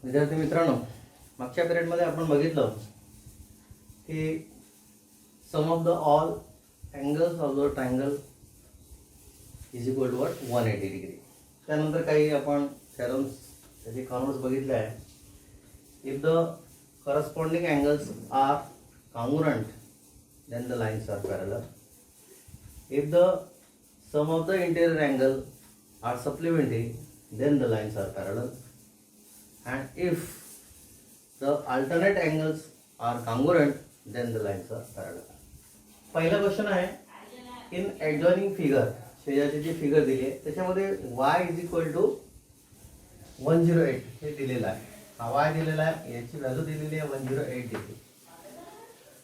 विद्यार्थी मित्रांनो, मागच्या पिरियडमध्ये आपण बघितलं की sum of the all angles of the triangle is equal to what 180 degree. त्यानंतर काही आपण थेरम्स त्याचे कॉन्वर्स बघितले आहे. If the corresponding angles are congruent then the lines are parallel. If the sum of the interior angle are supplementary, then the lines are parallel. And if the alternate angles are congruent, then the lines are parallel. पहिला question आहे, इन adjoining figure, शेजारची जी figure दिली आहे त्याच्यामध्ये y is equal to 108 हे दिलेलं आहे. हा y दिलेला आहे, याची व्हॅल्यू दिलेली आहे 108 डिग्री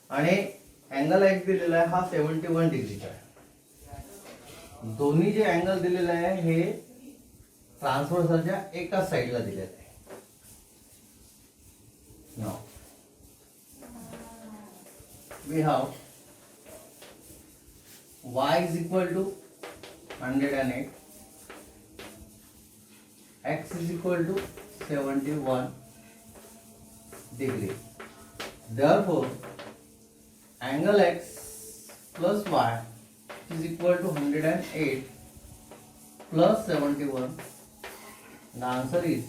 आणि अँगल एक्स दिलेला आहे हा 71 डिग्रीचा आहे. दोन्ही जे अँगल दिलेले आहे हे ट्रान्सव्हर्सलच्या एकाच साईडला दिलेले आहे. Now we have y is equal to 108, x is equal to 71 degree. Therefore angle x plus y is equal to 108 plus 71. The answer is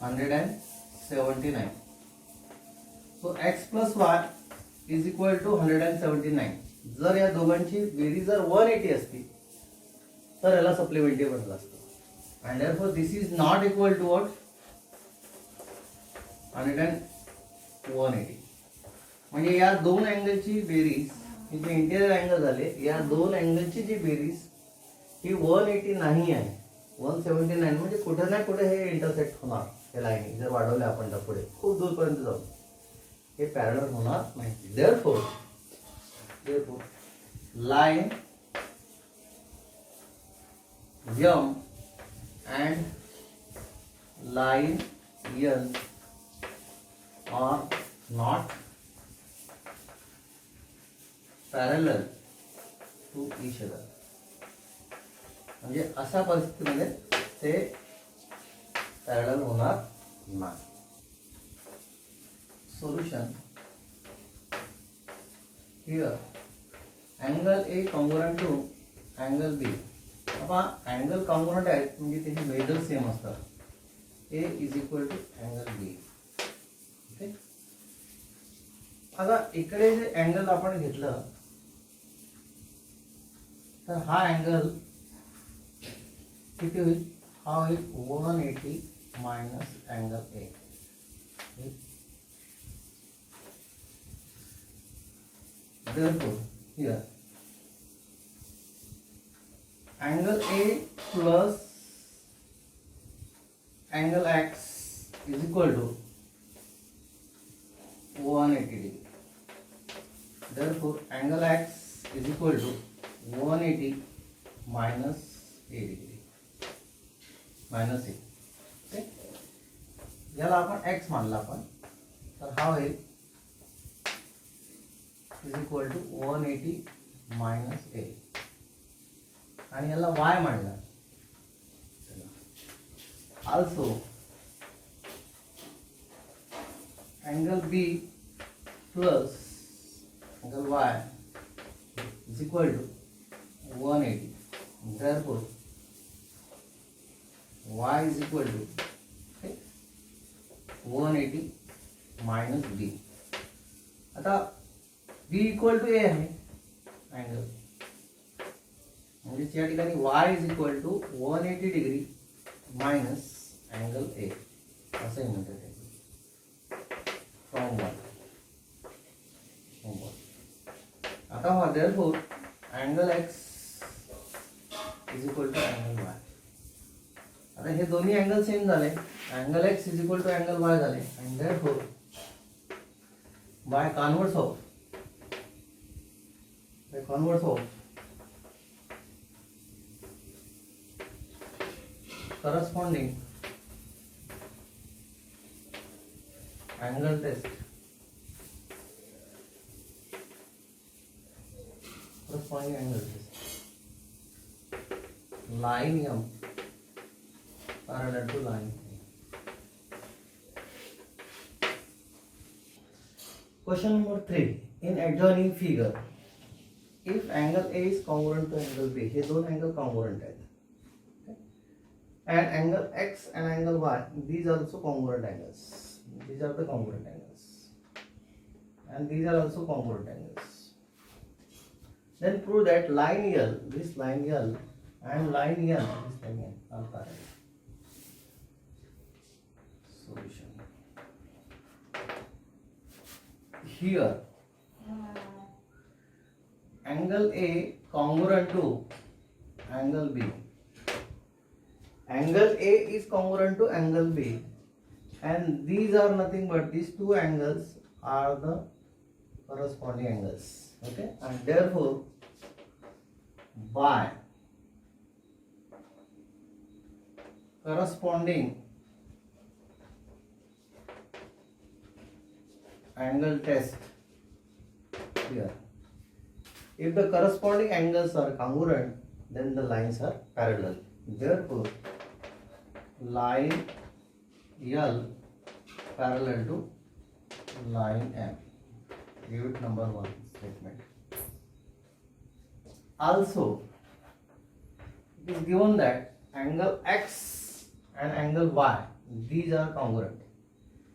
179. So x plus y is equal to 179. जर या दोघांची berries जर 180 असती तर याला supplementary बनलं असतं. And therefore this is not equal to what? 180. म्हणजे या दोन अँगलची बेरीज ही जे इंटेरियर अँगल झाले या दोन अँगलची जी बेरीज ही 180 नाही आहे, 179. म्हणजे कुठे ना कुठे हे इंटरसेक्ट होणार. हे लाईन जर वाढवले आपण तर पुढे खूप दूरपर्यंत जाऊ हे पॅरलल होणार नाही. Therefore line M and line N are not parallel to each other. म्हणजे अशा परिस्थितीमध्ये ते पॅरलल होणार नाही. Solution here angle A congruent to angle B. आता अँगल कॉन्ग्रुएंट आहेत म्हणजे त्याची मेजर सेम असतात. A is equal to angle B. Okay, आता इकडे जे अँगल आपण घेतलं तर हा अँगल किती होईल? हा होईल 180 minus angle A. Therefore here angle A plus angle X is equal to 180 degree. Therefore angle X is equal to 180 minus A degree minus A. Okay, याला आपण x मानला आपण तर हा होईल is equal to 180 minus A आणि याला y मानला. Also angle B plus angle y is equal to 180. Therefore y is equal to 180 minus b. आता b इक्वल टू a आहे अँगल म्हणजे या ठिकाणी y is equal to 180 degree minus angle a असंही म्हणतात फ्रॉम 1. आता हा therefore angle x is equal to angle y. आता हे दोन्ही अँगल सेम झाले. Angle x is equal to angle y झाले आणि therefore by converse of corresponding angle test, line M parallel to line A. Question number 3. In adjoining figure, if angle A is congruent to angle B, हे दोन angle congruent आहेत. Okay? And angle X and angle Y, these are also congruent angles. These are the congruent angles. And these are also congruent angles. Then prove that line L, this line L and line N, this line N are parallel. Solution. Here, angle A congruent to angle B. Angle A is congruent to angle B, and these are nothing but these two angles are the corresponding angles. Okay, and therefore by corresponding angle test here, if the corresponding angles are congruent, then the lines are parallel. Therefore line L parallel to line M. Give it number 1 statement. Also, it is given that angle X and angle Y, these are congruent.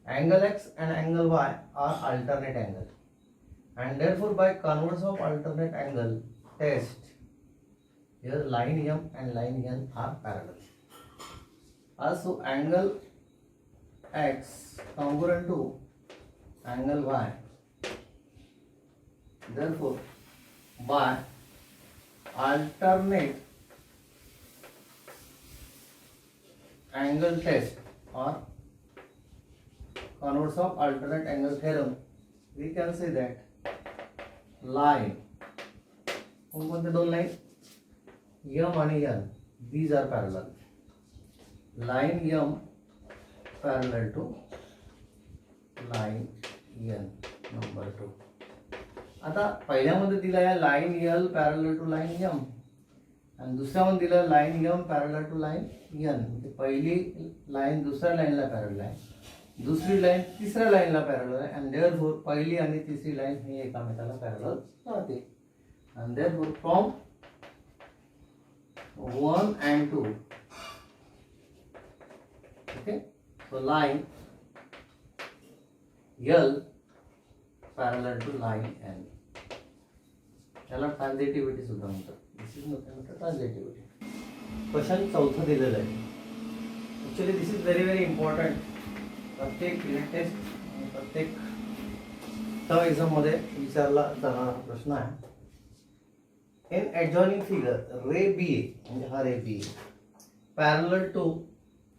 Angle X and angle Y are alternate angle, and therefore by converse of alternate angle test, here line M and line N are parallel. Also, angle X congruent to angle Y, therefore by alternate angle test or converse of alternate angle theorem, we can say that line, कोणते दोन line M आणि N, these are parallel. Line M parallel to line N, number 2. आता पहिल्यामध्ये दिला आहे line L parallel to line M, आणि दुसऱ्यामध्ये दिला line M parallel to line N. म्हणजे पहिली लाइन दुसऱ्या लाइनला पॅरलल आहे, दुसरी लाइन तिसऱ्या लाइनला पॅरलल आहे, आणि देअरफॉर पहिली आणि तिसरी लाइन हे एकमेकाला पॅरलल राहते. आणि therefore from 1 and 2, okay, so line L parallel to line N, त्याला ट्रान्झिटिव्हिटी सुद्धा म्हणतात. This is nothing but transitivity. Question 4 दिलेलं आहे. Actually this is very very important. प्रत्येक युनिट टेस्ट, प्रत्येक टर्म एक्झाम मध्ये विचारला जाणारा प्रश्न आहे. इन एडजॉइनिंग फिगर रे बी म्हणजे हा रे बी पॅरलल टू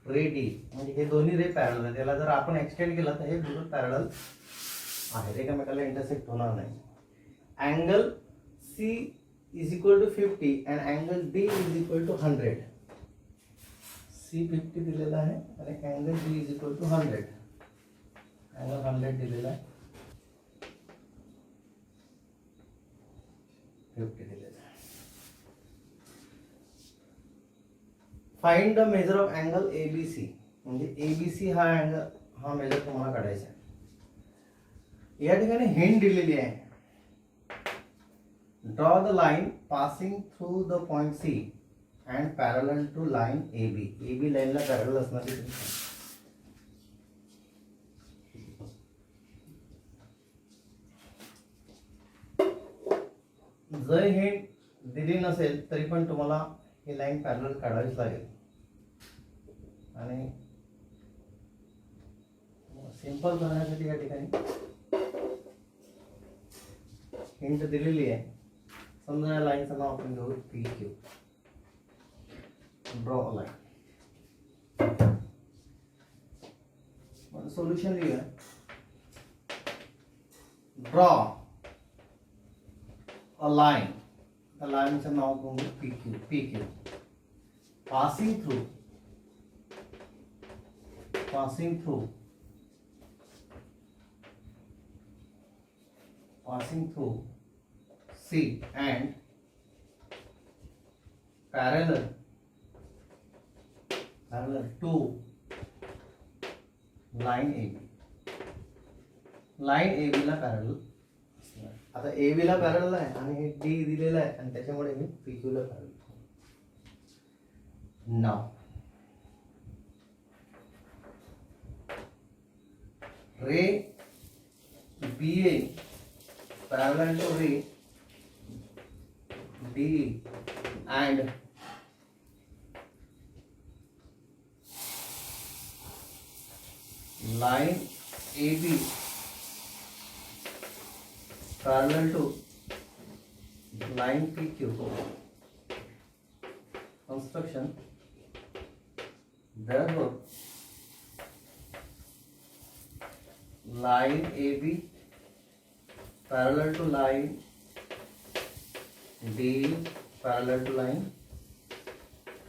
रे डी, म्हणजे हे दोन्ही रे पॅरलल आहे. त्याला जर आपण एक्सटेंड केला तर हे बिलकुल पॅरलल आहे, एकमेकाला इंटरसेक्ट होणार नाही. Angle C is equal to 50 and angle D is equal to 100. C 50 दिलेला आहे आणि angle D is equal to 100. Angle 100 दिलेला आहे, 50 दिलेला आहे. Find the measure of angle ABC. म्हणजे ABC हा अँगल, हा मेजर तुम्हाला काढायचा आहे. या ठिकाणी हिंट दिलेली आहे. Draw the line passing through the point C and parallel to line AB. AB line La parallel असणारी जर हे दिली नसेल तरी पण तुम्हाला ही लाइन पॅरलल काढावीच लागेल. आणि सिंपल करण्यासाठी या ठिकाणी हिंट दिलेली आहे. समजा या लाईनचं नाव आपण घेऊ PQ. Draw a line. मग सोल्युशन लिहूया. ड्रॉ अ लाइन, त्या लाईनचं नाव घेऊ PQ. Passing through C and parallel to line AB. Line A B ला पॅरलल असणार. आता ए बी ला पॅरलल आहे आणि हे डी दिलेलं आहे आणि त्याच्यामुळे मी पी क्यू ला पॅरलल. नाव ray B A parallel to ray D and line AB parallel to line PQ construction. Therefore, line AB parallel to line D parallel to line P.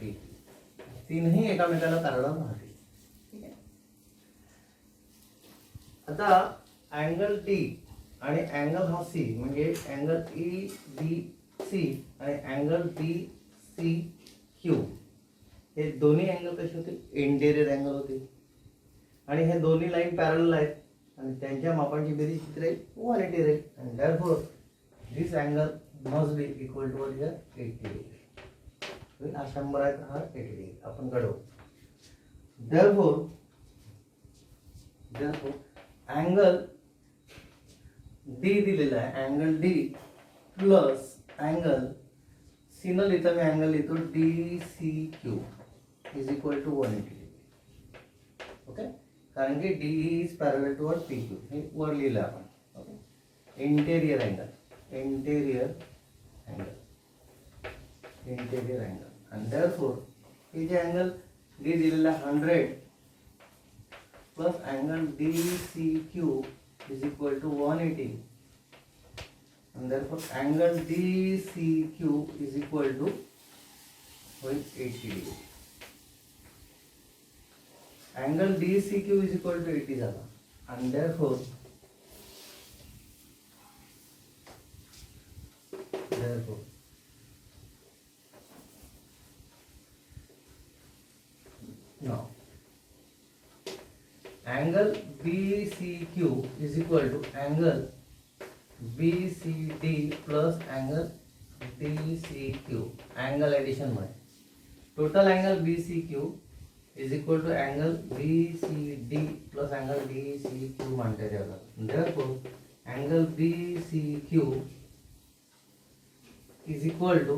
तीनही एकामेकाला पॅरलल राहतील. ठीक आहे. आता अँगल डी आणि angle हा सी म्हणजे angle E D C आणि angle D C Q हे दोन्ही अँगल कसे होते? इंटेरियर अँगल होते आणि हे दोन्ही लाईन पॅरलल आहेत आणि त्यांच्या मापांची बेरीज किती राहील? 180 राहील. आणि therefore this angle must be equal to what here 80 degree. हा 100 आहे तर हा 80 degree आपण काढू. therefore angle D दिलेला आहे. Angle D plus angle C न लिहिता मी अँगल लिहितो DCQ is equal to 180 degree. Okay, कारण की D is parallel to P Q हे वर लिहिलं आपण. ओके, इंटेरियर अँगल आणि therefore हे जे अँगल डी दिलेला 100 plus angle DCQ is equal to 180 आणि therefore angle DCQ is equal to 80 degree. Angle DCQ is equal to 80 झाला and therefore now angle BCQ is equal to angle BCD plus angle DCQ. angle addition मध्ये total angle BCQ is equal to angle BCD plus angle DCQ मानते जाएगा. Therefore, angle BCQ is equal to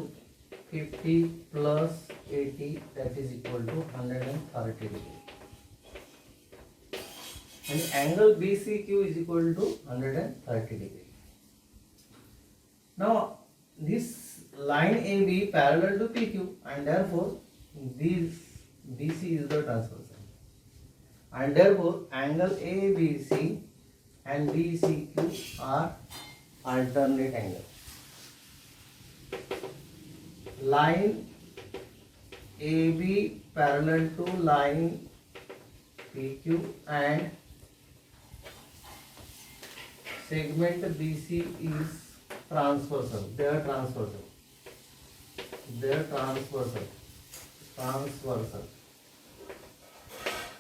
50 plus 80 that is equal to 130 degree. And angle BCQ is equal to 130 degree. Now, this line AB parallel to PQ and therefore this DC is the transversal and therefore angle ABC and BCQ are alternate angle. Line AB parallel to line PQ and segment BC is transversal. They are transversal.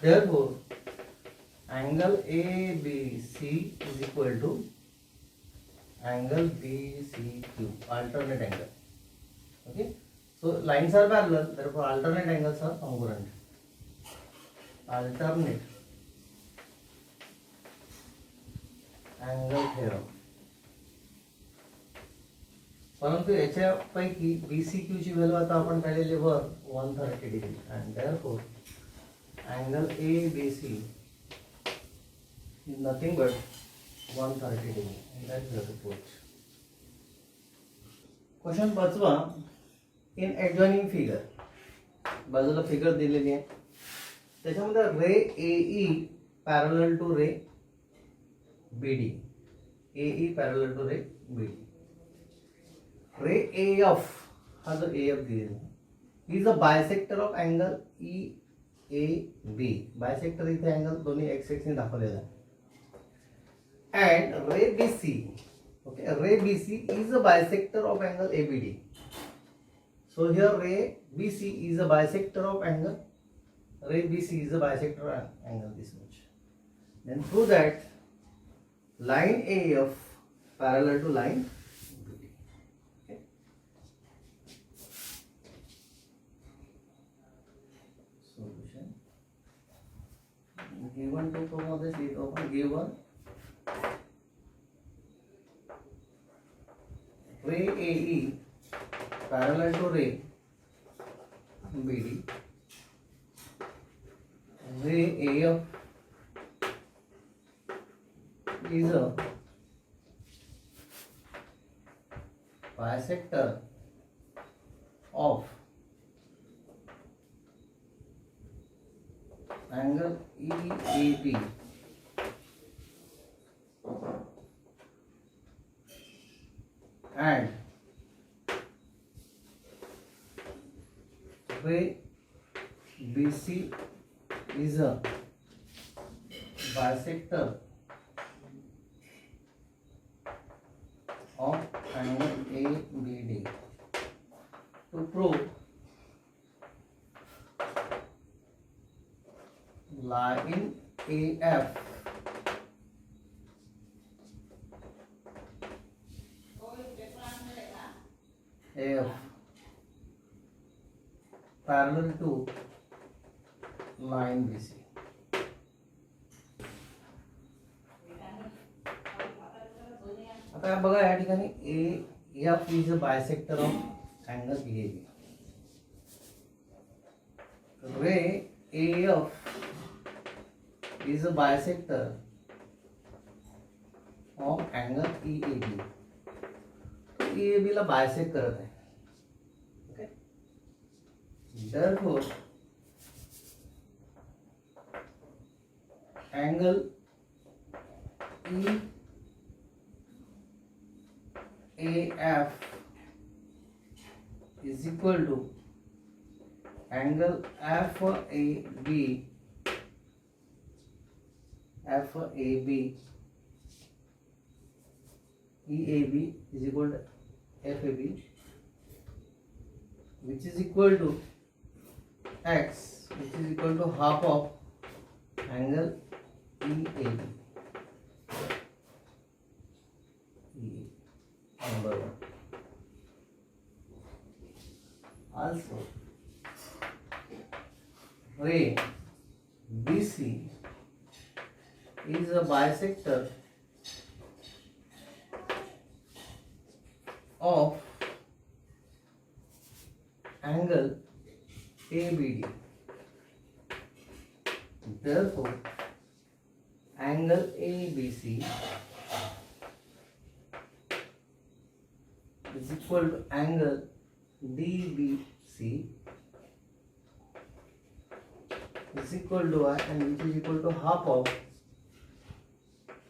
Therefore, angle ABC is equal to angle BCQ, alternate angle. Okay, so lines are parallel, therefore alternate angles are congruent. Alternate angle theorem. परंतु याच्यापैकी BCQ ची value आता आपण काढलेली वर 130 degree and therefore angle ABC is nothing but 130 degree and that is the approach. Question 5 in adjoining figure बाजूला figure दिलेली आहे त्याच्यामध्ये रे AE पॅरलल टू रे BD AE पॅरलल टू रे BD रे AF हा जो AF दिलेला आहे is a bisector of angle EAB bisector इथे अँगल दोन्ही एक्स एक्स ने दाखवलेला आहे अँड रे BC okay ray BC is a bisector of angle ABD. So here ray BC is a bisector of angle ray BC is a bisector of angle this much. Then through that line AF parallel to line BD. Okay. Solution. Given two from the sheet open. Given ray AE parallel to ray BD. Ray AF is a bisector of angle EAB and ray BC is a bisector of angle ABD. To prove line AF parallel to line BC. आता बघा या ठिकाणी AF is a bisector of angle BAB. Ray AF is a bisector of angle EAB. EAB La bisect करत आहे. Okay. Therefore angle EAF is equal to angle FAB EAB is equal to FAB, which is equal to x, which is equal to half of angle EAB. Number one. Also, ray BC is a bisector of angle ABD. Therefore, angle ABC is equal to angle DBC is equal to y, and which is equal to half of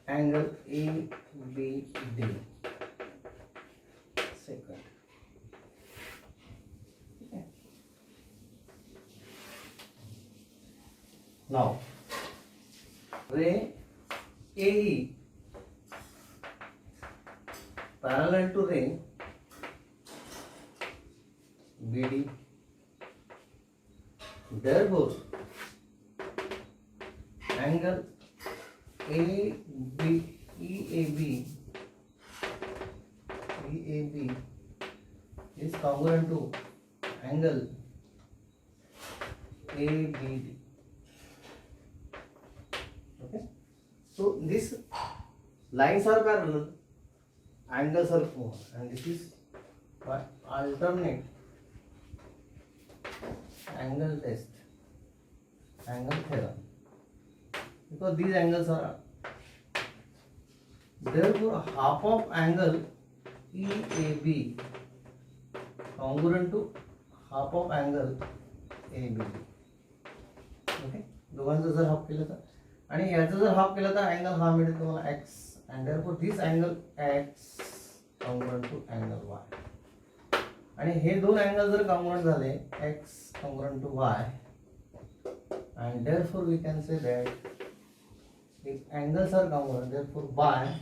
angle ABD. Second. Okay. Now, ray AE parallel to ray BD. Therefore, angle EAB is congruent to angle ABD. Okay. So these lines are parallel, angles are formed, and this is what alternate angle test, angle theorem, because these angles are, therefore half of angle EAB congruent to half of angle ABB. Okay, दोघांचा जर half केलं तर आणि याचा जर half केला तर angle हा मिळेल तुम्हाला x, and therefore this angle x congruent to angle y. आणि हे दोन अँगल जर कॉन्ग्रुएंट झाले x congruent to y, and therefore we can say that if angles are congruent, therefore y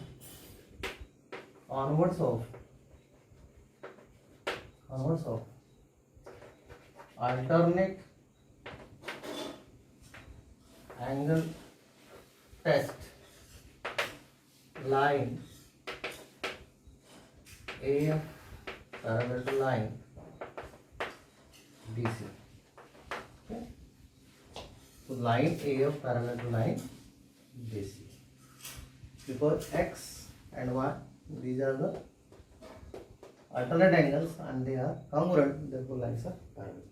onwards of alternate angle test line AF parallel to line BC. Okay. So line AF parallel to line BC. Because X and Y, these are the alternate angles and they are congruent, therefore lines are parallel.